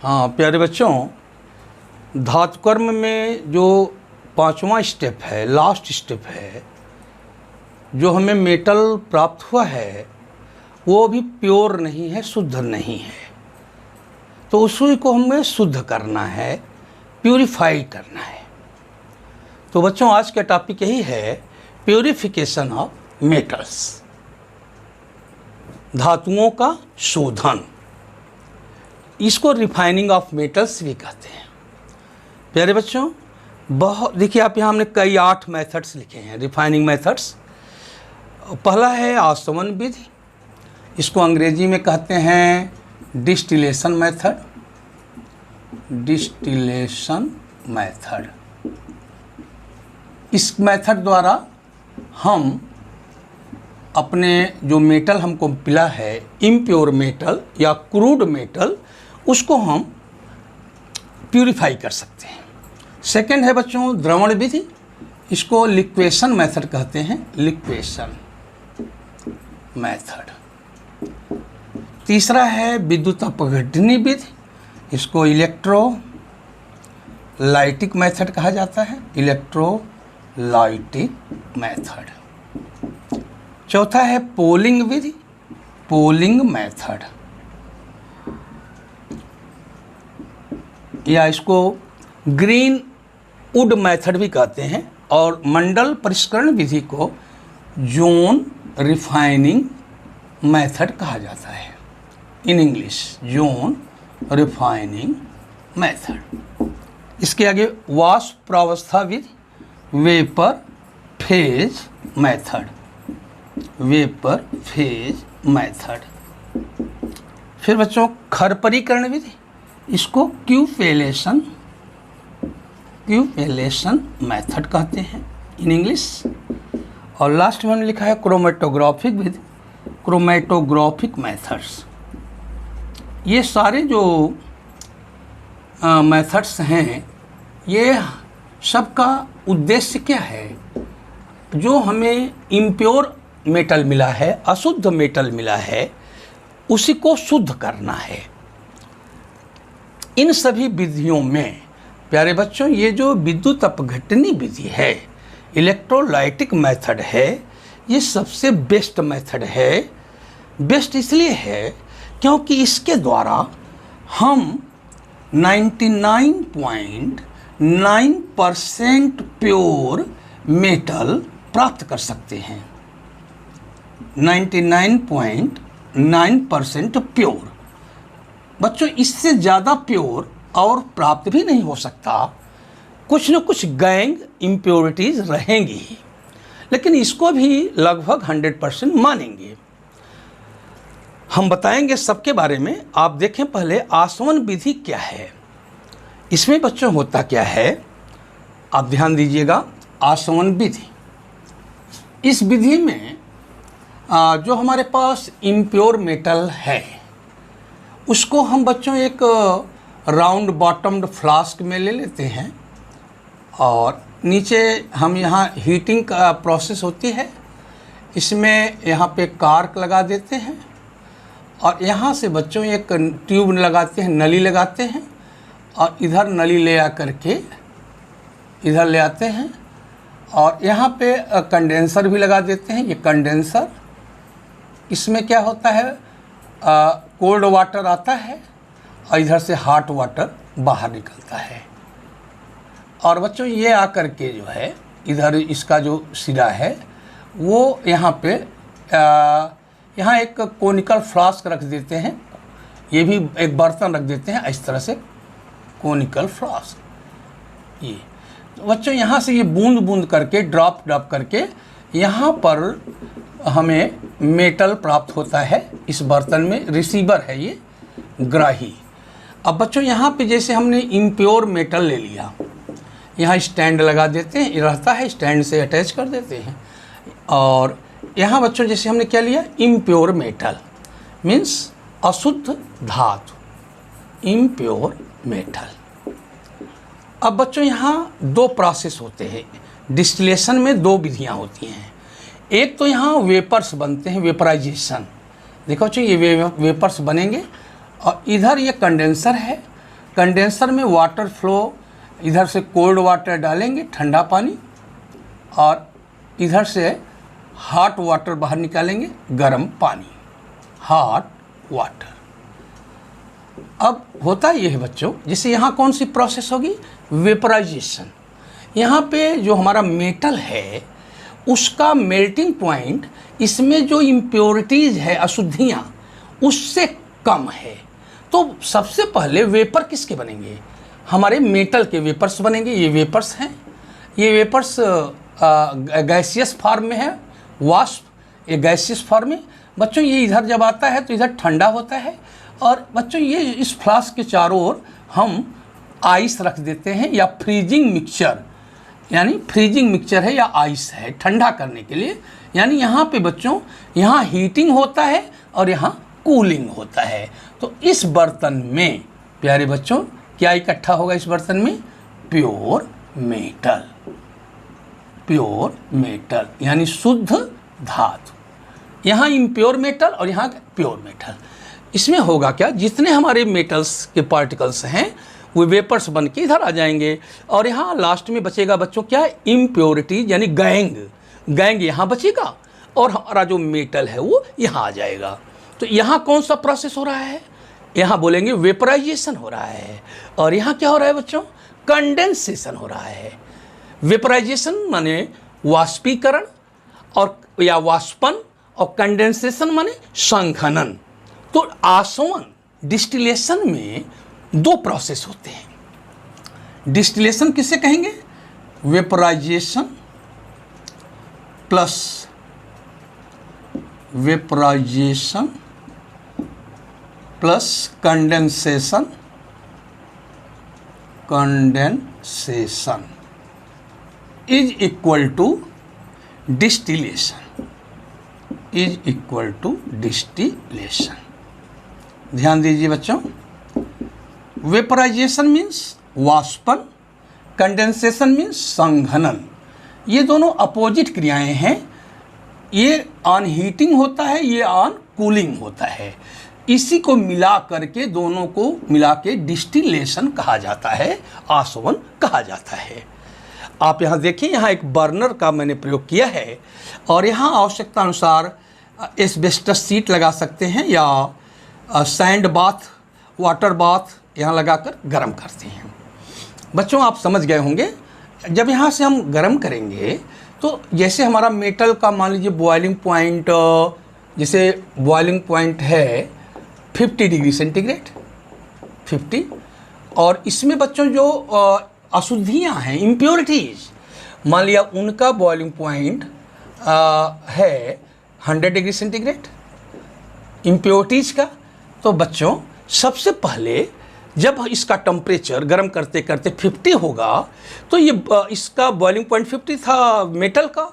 हाँ प्यारे बच्चों, धातुकर्म में जो पांचवा स्टेप है, लास्ट स्टेप है, जो हमें मेटल प्राप्त हुआ है वो भी प्योर नहीं है, शुद्ध नहीं है। तो उसी को हमें शुद्ध करना है, प्यूरिफाई करना है। तो बच्चों आज का टॉपिक यही है, प्यूरिफिकेशन ऑफ मेटल्स, धातुओं का शोधन। इसको रिफाइनिंग ऑफ मेटल्स भी कहते हैं। प्यारे बच्चों, बहुत देखिए आप यहाँ हमने कई 8 मेथड्स लिखे हैं, रिफाइनिंग मेथड्स। पहला है आसवन विधि, इसको अंग्रेजी में कहते हैं डिस्टिलेशन मेथड। डिस्टिलेशन मेथड, इस मेथड द्वारा हम अपने जो मेटल हमको मिला है, इम्प्योर मेटल या क्रूड मेटल, उसको हम प्यूरिफाई कर सकते हैं। सेकंड है बच्चों द्रवण विधि, इसको लिक्वेशन मेथड कहते हैं, लिक्वेशन मेथड। तीसरा है विद्युत अपघटनी विधि, इसको इलेक्ट्रोलाइटिक मेथड कहा जाता है, इलेक्ट्रोलाइटिक मेथड। चौथा है पोलिंग विधि, पोलिंग मेथड, या इसको ग्रीन वुड मेथड भी कहते हैं। और मंडल परिष्करण विधि को जोन रिफाइनिंग मेथड कहा जाता है, in English zone refining method. इसके आगे वाष्प प्रावस्था विधि, vapour phase method, vapour phase method. फिर बच्चों खरपरीकरण विधि, इसको क्यूपेलेशन मेथड कहते हैं, इन इंग्लिश। और लास्ट में लिखा है क्रोमेटोग्राफिक विधि, क्रोमेटोग्राफिक मेथड्स। ये सारे जो मेथड्स हैं, ये सबका उद्देश्य क्या है? जो हमें इम्प्योर मेटल मिला है, अशुद्ध मेटल मिला है, उसी को शुद्ध करना है। इन सभी विधियों में प्यारे बच्चों, ये जो विद्युत अपघटनी विधि है, इलेक्ट्रोलाइटिक मेथड है, ये सबसे बेस्ट मेथड है। बेस्ट इसलिए है क्योंकि इसके द्वारा हम 99.9% प्योर मेटल प्राप्त कर सकते हैं। 99.9% प्योर। बच्चों, इससे ज़्यादा प्योर और प्राप्त भी नहीं हो सकता। कुछ न कुछ गैंग इम्प्योरिटीज़ रहेंगी, लेकिन इसको भी लगभग 100% मानेंगे। हम बताएंगे सबके बारे में। आप देखें पहले आसवन विधि क्या है, इसमें बच्चों होता क्या है, आप ध्यान दीजिएगा। आसवन विधि, इस विधि में जो हमारे पास इम्प्योर मेटल है, उसको हम बच्चों एक राउंड बॉटम्ड फ्लास्क में ले लेते हैं, और नीचे हम यहाँ हीटिंग का प्रोसेस होती है, इसमें यहाँ पे कार्क लगा देते हैं, और यहाँ से बच्चों एक ट्यूब लगाते हैं, नली लगाते हैं, और इधर नली ले आकर के इधर ले आते हैं, और यहाँ पे कंडेंसर भी लगा देते हैं। ये कंडेंसर, इसमें क्या होता है, कोल्ड वाटर आता है और इधर से हॉट वाटर बाहर निकलता है। और बच्चों ये आकर के जो है, इधर इसका जो सिरा है वो यहाँ पे यहाँ एक कोनिकल फ्लास्क रख देते हैं, ये भी एक बर्तन रख देते हैं, इस तरह से कोनिकल फ्लास्क। ये तो बच्चों यहाँ से ये बूंद बूंद करके, ड्रॉप करके यहाँ पर हमें मेटल प्राप्त होता है। इस बर्तन में रिसीवर है, ये ग्राही। अब बच्चों यहाँ पे जैसे हमने इम्प्योर मेटल ले लिया, यहाँ स्टैंड लगा देते हैं, रहता है, स्टैंड से अटैच कर देते हैं। और यहाँ बच्चों जैसे हमने क्या लिया, इम्प्योर मेटल मीन्स अशुद्ध धातु, इम्प्योर मेटल। अब बच्चों यहाँ 2 प्रोसेस होते हैं, डिस्टिलेशन में 2 विधियाँ होती हैं। एक तो यहाँ वेपर्स बनते हैं, वेपराइजेशन। देखो बच्चों ये वेपर्स बनेंगे, और इधर ये कंडेंसर है, कंडेंसर में वाटर फ्लो, इधर से कोल्ड वाटर डालेंगे ठंडा पानी, और इधर से हॉट वाटर बाहर निकालेंगे गर्म पानी, हॉट वाटर। अब होता ये है बच्चों, जैसे यहाँ कौन सी प्रोसेस होगी, वेपराइजेशन। यहाँ पे जो हमारा मेटल है उसका मेल्टिंग पॉइंट, इसमें जो इम्प्योरिटीज़ है, अशुद्धियाँ, उससे कम है। तो सबसे पहले वेपर किसके बनेंगे, हमारे मेटल के वेपर्स बनेंगे। ये वेपर्स हैं, ये वेपर्स गैसियस फॉर्म में है, वाष्प, ये गैसियस फॉर्म में। बच्चों ये इधर जब आता है तो इधर ठंडा होता है, और बच्चों ये इस फ्लास्क के चारों ओर हम आइस रख देते हैं, या फ्रीजिंग मिक्सचर, यानी फ्रीजिंग मिक्सचर है या आइस है ठंडा करने के लिए। यानी यहाँ पे बच्चों, यहाँ हीटिंग होता है और यहाँ कूलिंग होता है। तो इस बर्तन में प्यारे बच्चों क्या इकट्ठा होगा इस बर्तन में, प्योर मेटल, प्योर मेटल यानी शुद्ध धातु। यहाँ इम्प्योर मेटल और यहाँ प्योर मेटल। इसमें होगा क्या, जितने हमारे मेटल्स के पार्टिकल्स हैं वो वेपर्स बन के इधर आ जाएंगे, और यहाँ लास्ट में बचेगा बच्चों क्या, इम्प्योरिटी यानी गैंग, गैंग यहाँ बचेगा, और हमारा जो मेटल है वो यहाँ आ जाएगा। तो यहाँ कौन सा प्रोसेस हो रहा है, यहाँ बोलेंगे वेपराइजेशन हो रहा है, और यहाँ क्या हो रहा है बच्चों, कंडेंसेशन हो रहा है। वेपराइजेशन माने वाष्पीकरण और या वाष्पन, और कंडेंसेशन माने संघनन। तो आसवन, डिस्टिलेशन में दो प्रोसेस होते हैं। डिस्टिलेशन किसे कहेंगे, vaporisation plus vaporisation plus condensation, condensation is equal to distillation, is equal to distillation. ध्यान दीजिए बच्चों, वेपराइजेशन मीन्स वाष्पन, कंडेंसेशन मीन्स संघनन। ये दोनों अपोजिट क्रियाएं हैं। ये ऑन हीटिंग होता है, ये ऑन कूलिंग होता है। इसी को मिला करके, दोनों को मिला के डिस्टिलेशन कहा जाता है, आसवन कहा जाता है। आप यहाँ देखिए, यहाँ एक बर्नर का मैंने प्रयोग किया है, और यहाँ आवश्यकता अनुसार एस्बेस्टस सीट लगा सकते हैं, या सैंड बाथ, वाटर बाथ यहाँ लगाकर गर्म करते हैं। बच्चों आप समझ गए होंगे, जब यहाँ से हम गर्म करेंगे तो जैसे हमारा मेटल का मान लीजिए बॉइलिंग पॉइंट, जैसे बॉइलिंग पॉइंट है 50 डिग्री सेंटीग्रेड, 50, और इसमें बच्चों जो अशुद्धियाँ हैं, इम्प्योरिटीज़, मान लिया उनका बॉइलिंग पॉइंट है 100 डिग्री सेंटीग्रेड इम्प्योरिटीज़ का। तो बच्चों सबसे पहले जब इसका टेम्परेचर गर्म करते करते 50 होगा, तो ये इसका बॉइलिंग पॉइंट 50 था मेटल का,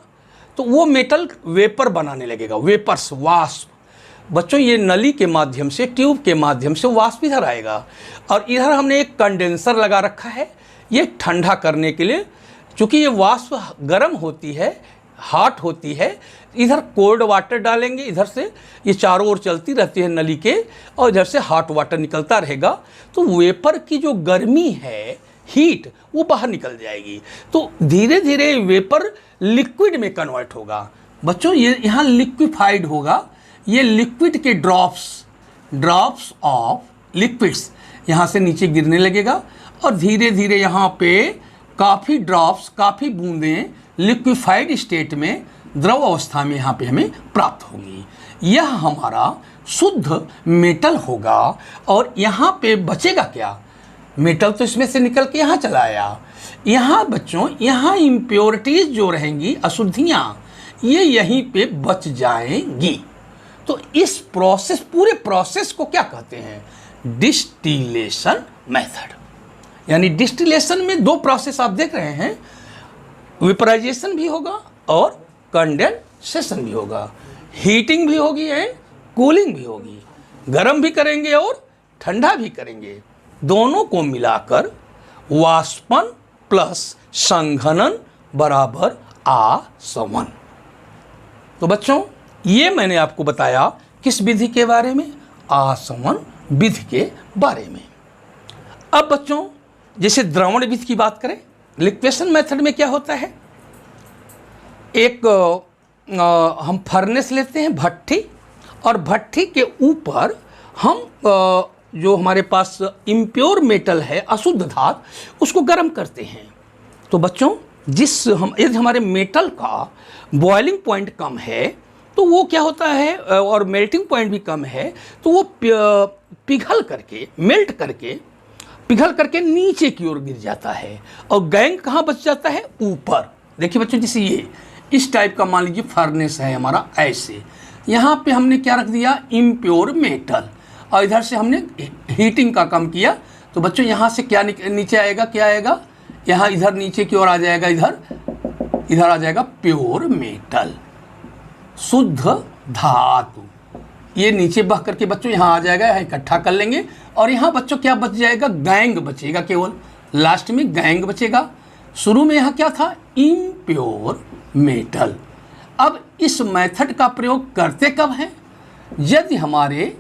तो वो मेटल वेपर बनाने लगेगा, वेपर्स, वाष्प। बच्चों ये नली के माध्यम से, ट्यूब के माध्यम से वाष्प इधर आएगा, और इधर हमने एक कंडेंसर लगा रखा है, ये ठंडा करने के लिए। चूँकि ये वाष्प गर्म होती है, हॉट होती है, इधर कोल्ड वाटर डालेंगे, इधर से ये चारों ओर चलती रहती है नली के, और इधर से हॉट वाटर निकलता रहेगा। तो वेपर की जो गर्मी है, हीट, वो बाहर निकल जाएगी। तो धीरे धीरे वेपर लिक्विड में कन्वर्ट होगा। बच्चों ये यहाँ लिक्विफाइड होगा, ये लिक्विड के ड्रॉप्स ऑफ लिक्विड्स यहाँ से नीचे गिरने लगेगा, और धीरे धीरे यहाँ पे काफ़ी ड्रॉप्स, काफ़ी बूंदें लिक्विफाइड स्टेट में, द्रव अवस्था में यहाँ पे हमें प्राप्त होगी। यह हमारा शुद्ध मेटल होगा। और यहाँ पे बचेगा क्या, मेटल तो इसमें से निकल के यहाँ चला आया। यहाँ बच्चों, यहाँ इम्प्योरिटीज़ जो रहेंगी, अशुद्धियाँ, ये यहीं पे बच जाएंगी। तो इस प्रोसेस, पूरे प्रोसेस को क्या कहते हैं, डिस्टिलेशन मेथड। यानी डिस्टिलेशन में दो प्रोसेस आप देख रहे हैं, वेपराइजेशन भी होगा और कंडेंसेशन भी होगा। हीटिंग भी होगी है, कूलिंग भी होगी, गर्म भी करेंगे और ठंडा भी करेंगे। दोनों को मिलाकर वाष्पन प्लस संघनन बराबर आसवन। तो बच्चों ये मैंने आपको बताया किस विधि के बारे में, आसवन विधि के बारे में। अब बच्चों जैसे द्रवण विधि की बात करें, लिक्वेशन मेथड में क्या होता है, एक हम फर्नेस लेते हैं, भट्ठी, और भट्ठी के ऊपर हम जो हमारे पास इम्प्योर मेटल है, अशुद्ध धातु, उसको गर्म करते हैं। तो बच्चों यदि हमारे मेटल का बॉइलिंग पॉइंट कम है तो वो क्या होता है, और मेल्टिंग पॉइंट भी कम है, तो वो पिघल करके, मेल्ट करके, पिघल करके नीचे की ओर गिर जाता है, और गैंग कहाँ बच जाता है, ऊपर। देखिए बच्चों, जैसे ये इस टाइप का मान लीजिए फर्नेस है हमारा, ऐसे यहाँ पे हमने क्या रख दिया, इम्प्योर मेटल, और इधर से हमने हीटिंग का काम किया। तो बच्चों यहाँ से क्या नीचे आएगा, क्या आएगा, यहाँ इधर नीचे की ओर आ जाएगा, इधर आ जाएगा प्योर मेटल, शुद्ध धातु। ये नीचे बह करके बच्चों यहाँ आ जाएगा, यहाँ इकट्ठा कर लेंगे, और यहाँ बच्चों क्या बच जाएगा, गैंग बचेगा, केवल लास्ट में गैंग बचेगा। शुरू में यहाँ क्या था, इम्प्योर मेटल। अब इस मेथड का प्रयोग करते कब हैं, यदि हमारे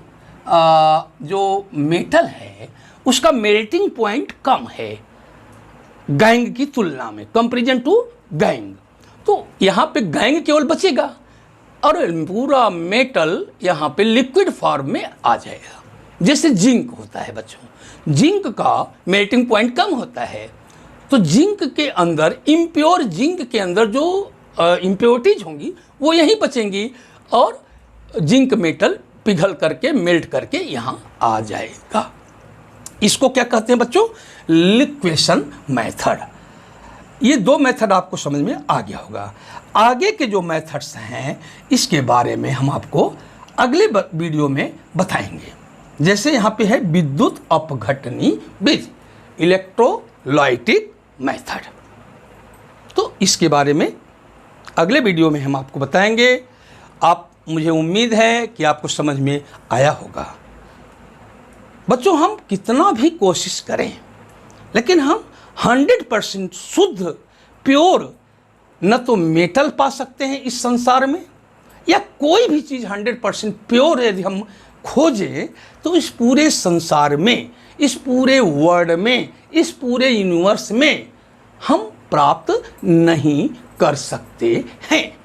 जो मेटल है उसका मेल्टिंग पॉइंट कम है गैंग की तुलना में, कंपेरिजन टू गैंग, तो यहाँ पे गैंग केवल बचेगा और पूरा मेटल यहाँ पे लिक्विड फॉर्म में आ जाएगा। जैसे जिंक होता है बच्चों, जिंक का मेल्टिंग पॉइंट कम होता है, तो जिंक के अंदर, इम्प्योर जिंक के अंदर जो इम्प्योरिटीज होंगी वो यहीं बचेंगी, और जिंक मेटल पिघल करके, मेल्ट करके यहाँ आ जाएगा। इसको क्या कहते हैं बच्चों, लिक्वेशन मेथड। ये दो मेथड आपको समझ में आ गया होगा। आगे के जो मेथड्स हैं इसके बारे में हम आपको अगले वीडियो में बताएंगे। जैसे यहाँ पे है विद्युत अपघटनी विधि, इलेक्ट्रोलाइटिक मेथड, तो इसके बारे में अगले वीडियो में हम आपको बताएंगे। मुझे उम्मीद है कि आपको समझ में आया होगा। बच्चों हम कितना भी कोशिश करें, लेकिन हम 100% शुद्ध प्योर न तो मेटल पा सकते हैं इस संसार में, या कोई भी चीज़ 100% प्योर यदि हम खोजें तो इस पूरे संसार में, इस पूरे वर्ल्ड में, इस पूरे यूनिवर्स में हम प्राप्त नहीं कर सकते हैं।